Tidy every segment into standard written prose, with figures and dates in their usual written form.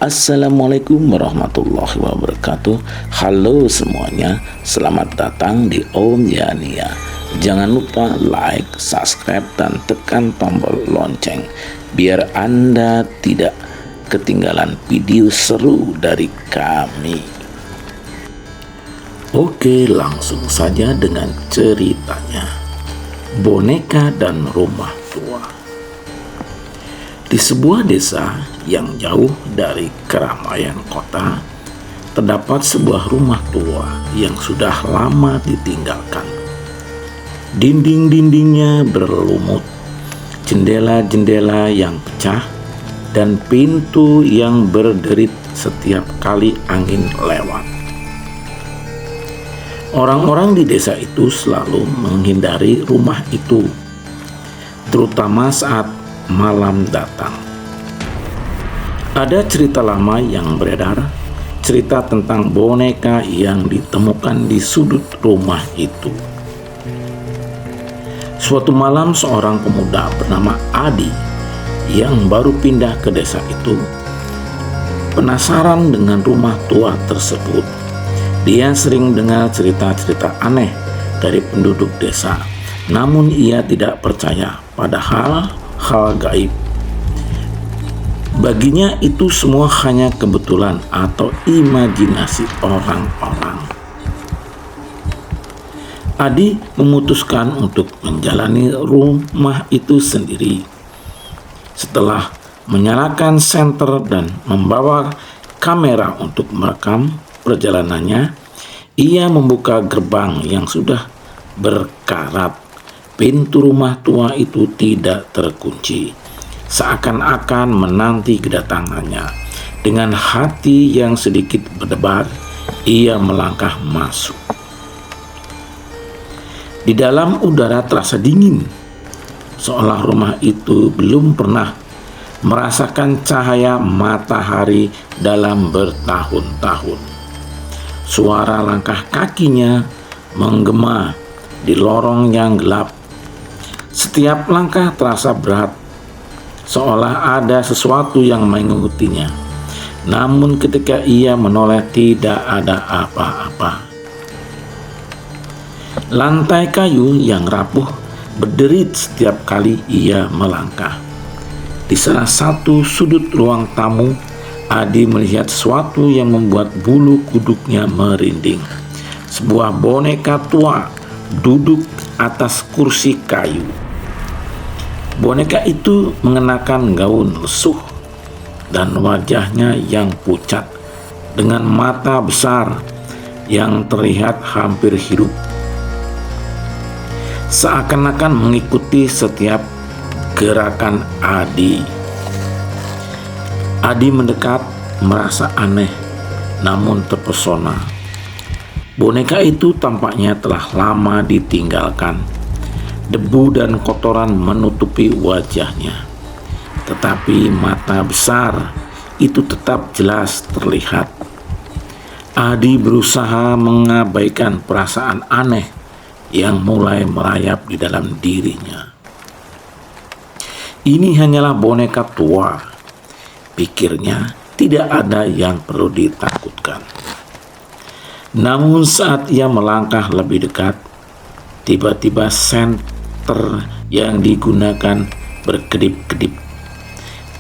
Assalamualaikum warahmatullahi wabarakatuh. Halo semuanya, selamat datang di Om Yania. Jangan lupa like, subscribe, dan tekan tombol lonceng biar Anda tidak ketinggalan video seru dari kami. Oke, langsung saja dengan ceritanya. Boneka dan rumah tua. Di sebuah desa yang jauh dari keramaian kota, terdapat sebuah rumah tua yang sudah lama ditinggalkan. Dinding-dindingnya berlumut, jendela-jendela yang pecah, dan pintu yang berderit setiap kali angin lewat. Orang-orang di desa itu selalu menghindari rumah itu, terutama saat malam datang. Ada cerita lama yang beredar, cerita tentang boneka yang ditemukan di sudut rumah itu. Suatu malam seorang pemuda bernama Adi yang baru pindah ke desa itu penasaran dengan rumah tua tersebut. Dia sering dengar cerita-cerita aneh dari penduduk desa, namun ia tidak percaya pada hal gaib. Baginya itu semua hanya kebetulan atau imajinasi orang-orang. Adi memutuskan untuk menjalani rumah itu sendiri. Setelah menyalakan senter dan membawa kamera untuk merekam perjalanannya, ia membuka gerbang yang sudah berkarat. Pintu rumah tua itu tidak terkunci, seakan-akan menanti kedatangannya. Dengan hati yang sedikit berdebar, ia melangkah masuk. Di dalam udara terasa dingin, seolah rumah itu belum pernah merasakan cahaya matahari dalam bertahun-tahun. Suara langkah kakinya menggema di lorong yang gelap. Setiap langkah terasa berat, seolah ada sesuatu yang mengikutinya. Namun ketika ia menoleh, tidak ada apa-apa. Lantai kayu yang rapuh berderit setiap kali ia melangkah. Di salah satu sudut ruang tamu, Adi melihat sesuatu yang membuat bulu kuduknya merinding. Sebuah boneka tua duduk atas kursi kayu. Boneka itu mengenakan gaun lusuh dan wajahnya yang pucat dengan mata besar yang terlihat hampir hidup, seakan-akan mengikuti setiap gerakan Adi. Adi mendekat, merasa aneh namun terpesona. Boneka itu tampaknya telah lama ditinggalkan. Debu dan kotoran menutupi wajahnya, tetapi mata besar itu tetap jelas terlihat. Adi berusaha mengabaikan perasaan aneh yang mulai merayap di dalam dirinya. Ini hanyalah boneka tua, pikirnya, tidak ada yang perlu ditakutkan. Namun saat ia melangkah lebih dekat, tiba-tiba senter yang digunakan berkedip-kedip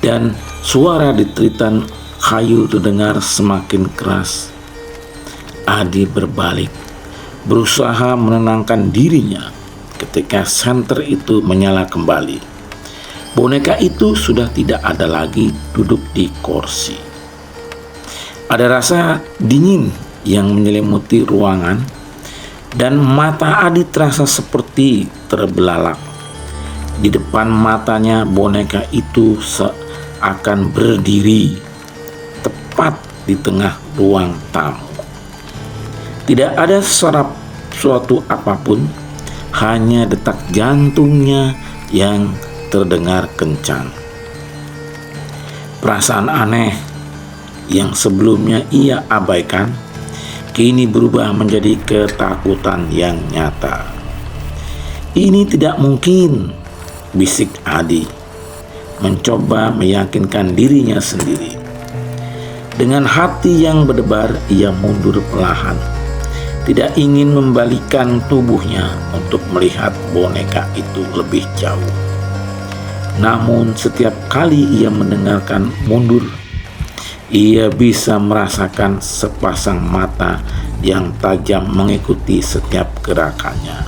dan suara ditiritan kayu terdengar semakin keras. Adi berbalik, berusaha menenangkan dirinya. Ketika senter itu menyala kembali, boneka itu sudah tidak ada lagi duduk di kursi. Ada rasa dingin yang menyelimuti ruangan, dan mata Adi terasa seperti terbelalak. Di depan matanya boneka itu seakan berdiri tepat di tengah ruang tamu. Tidak ada suatu apapun, hanya detak jantungnya yang terdengar kencang. Perasaan aneh yang sebelumnya ia abaikan kini berubah menjadi ketakutan yang nyata. Ini tidak mungkin, bisik Adi, mencoba meyakinkan dirinya sendiri. Dengan hati yang berdebar, ia mundur perlahan. Tidak ingin membalikan tubuhnya untuk melihat boneka itu lebih jauh. Namun setiap kali ia mendengarkan mundur, ia bisa merasakan sepasang mata yang tajam mengikuti setiap gerakannya.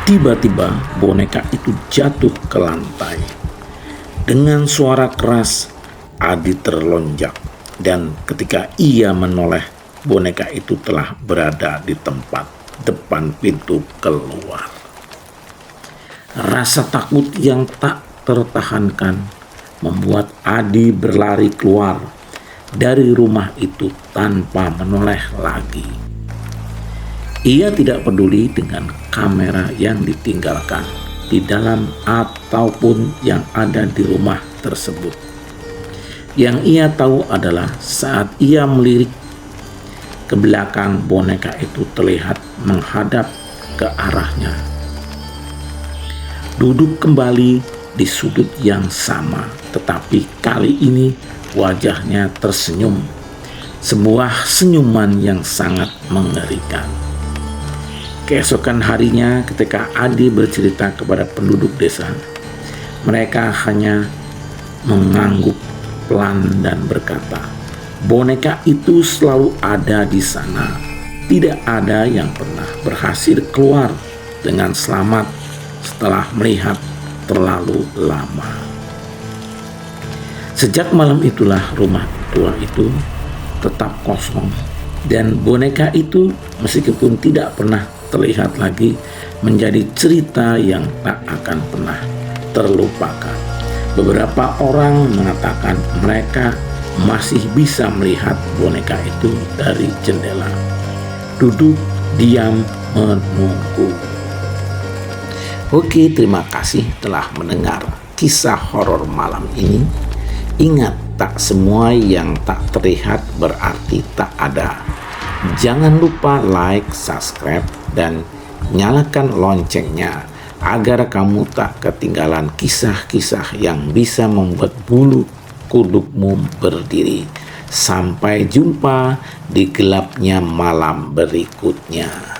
Tiba-tiba boneka itu jatuh ke lantai. Dengan suara keras, Adi terlonjak, dan ketika ia menoleh, boneka itu telah berada di tempat depan pintu keluar. Rasa takut yang tak tertahankan membuat Adi berlari keluar dari rumah itu tanpa menoleh lagi. Ia tidak peduli dengan kamera yang ditinggalkan di dalam ataupun yang ada di rumah tersebut. Yang ia tahu adalah saat ia melirik ke belakang, boneka itu terlihat menghadap ke arahnya. Duduk kembali di sudut yang sama, tetapi kali ini wajahnya tersenyum. Sebuah senyuman yang sangat mengerikan. Keesokan harinya ketika Adi bercerita kepada penduduk desa, mereka hanya mengangguk pelan dan berkata, boneka itu selalu ada di sana. Tidak ada yang pernah berhasil keluar dengan selamat setelah melihat terlalu lama. Sejak malam itulah rumah tua itu tetap kosong, dan boneka itu meskipun tidak pernah terlihat lagi menjadi cerita yang tak akan pernah terlupakan. Beberapa orang mengatakan mereka masih bisa melihat boneka itu dari jendela, duduk diam menunggu. Oke, terima kasih telah mendengar kisah horor malam ini. Ingat, tak semua yang tak terlihat berarti tak ada. Jangan lupa like, subscribe, dan nyalakan loncengnya agar kamu tak ketinggalan kisah-kisah yang bisa membuat bulu kudukmu berdiri. Sampai jumpa di gelapnya malam berikutnya.